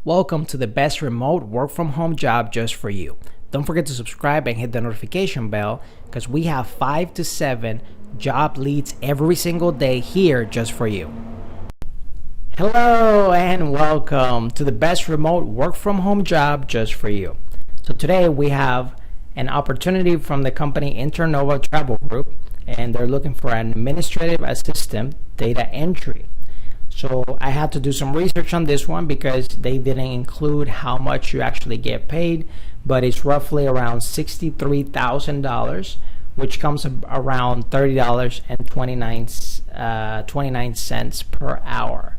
Welcome to the best remote work from home job just for you. Don't forget to subscribe and hit the notification bell because we have 5 to 7 job leads every single day here just for you. Hello and welcome to the best remote work from home job just for you. So today we have an opportunity from the company Internova Travel Group, and they're looking for an administrative assistant data entry. So I had to do some research on this one because they didn't include how much you actually get paid, but it's roughly around $63,000, which comes around $30.29 per hour.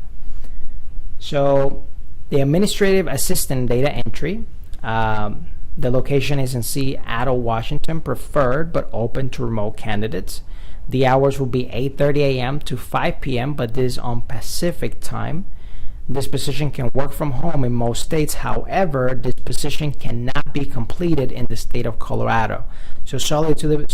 So the administrative assistant data entry, the location is in Seattle, Washington, preferred but open to remote candidates. The hours will be 8:30 a.m. to 5 p.m., but this is on Pacific time. This position can work from home in most states. However, this position cannot be completed in the state of Colorado. So sorry to the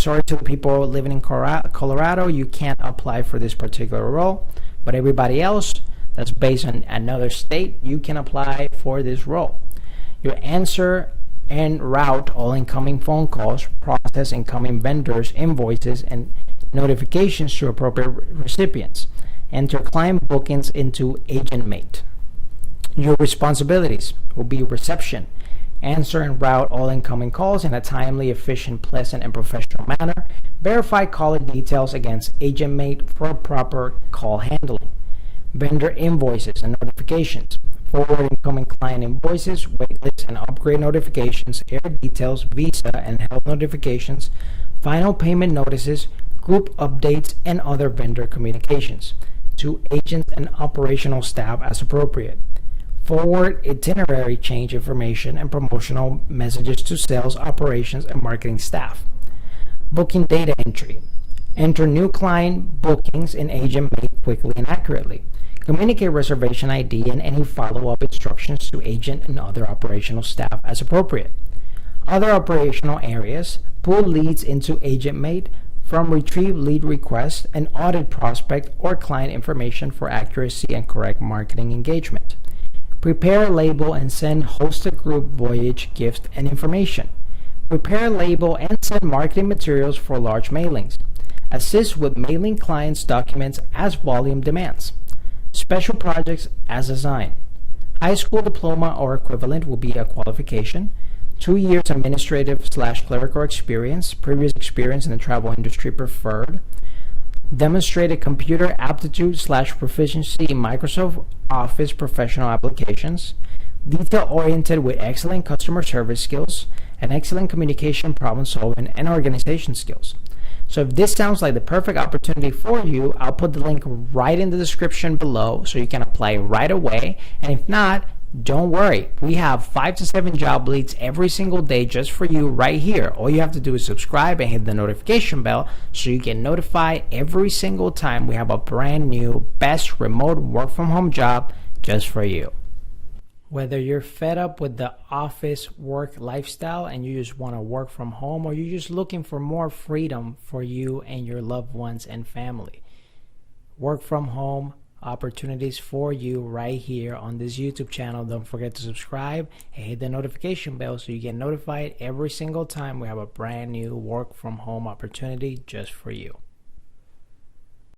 people living in Colorado, you can't apply for this particular role. But everybody else that's based on another state, you can apply for this role. You answer and route all incoming phone calls, process incoming vendors, invoices, and notifications to appropriate recipients. Enter client bookings into AgentMate. Your responsibilities will be reception, answer and route all incoming calls in a timely, efficient, pleasant, and professional manner. Verify caller details against AgentMate for proper call handling. Vendor invoices and notifications. Forward incoming client invoices, waitlists and upgrade notifications, air details, visa and health notifications, final payment notices, group updates, and other vendor communications to agents and operational staff as appropriate. Forward itinerary change information and promotional messages to sales, operations, and marketing staff. Booking data entry. Enter new client bookings in AgentMate quickly and accurately. Communicate reservation ID and any follow-up instructions to agent and other operational staff as appropriate. Other operational areas. Pull leads into AgentMate from retrieve lead requests and audit prospect or client information for accuracy and correct marketing engagement. Prepare, label, and send hosted group voyage, gift, and information. Prepare, label, and send marketing materials for large mailings. Assist with mailing clients' documents as volume demands. Special projects as assigned. High school diploma or equivalent will be a qualification. 2 years administrative/clerical experience, previous experience in the travel industry preferred. Demonstrated computer aptitude/proficiency in Microsoft Office professional applications. Detail-oriented with excellent customer service skills and excellent communication, problem solving, and organization skills. So if this sounds like the perfect opportunity for you, I'll put the link right in the description below so you can apply right away. And if not, don't worry, we have 5 to 7 job leads every single day just for you right here. All you have to do is subscribe and hit the notification bell so you get notified every single time we have a brand new best remote work from home job just for you. Whether you're fed up with the office work lifestyle and you just want to work from home, or you're just looking for more freedom for you and your loved ones and family, work from home opportunities for you right here on this YouTube channel. Don't forget to subscribe and hit the notification bell so you get notified every single time we have a brand new work from home opportunity just for you.